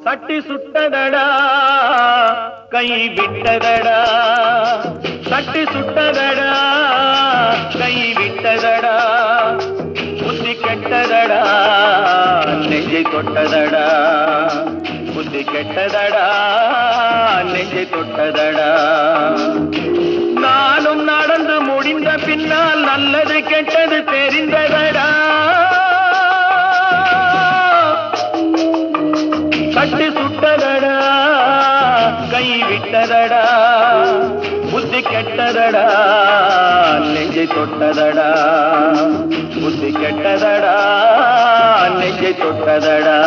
தட்டி சுட்டதடா கை விட்டதடா, தட்டி சுட்டதடா கை விட்டதடா, புத்தி கெட்டதடா நெஞ்சை தொட்டதடா, புத்தி கெட்டதடா நெஞ்சை தொட்டதடா. நானும் நடந்து முடிந்த பின்னால் நல்லது கெட்டது தெரிந்ததடா, தட்டி சுட்டதடா கை விட்டதடா, புத்தி கெட்டதடா நெஞ்சை தொட்டதடா, புத்தி கெட்டதடா நெஞ்சை தொட்டதடா.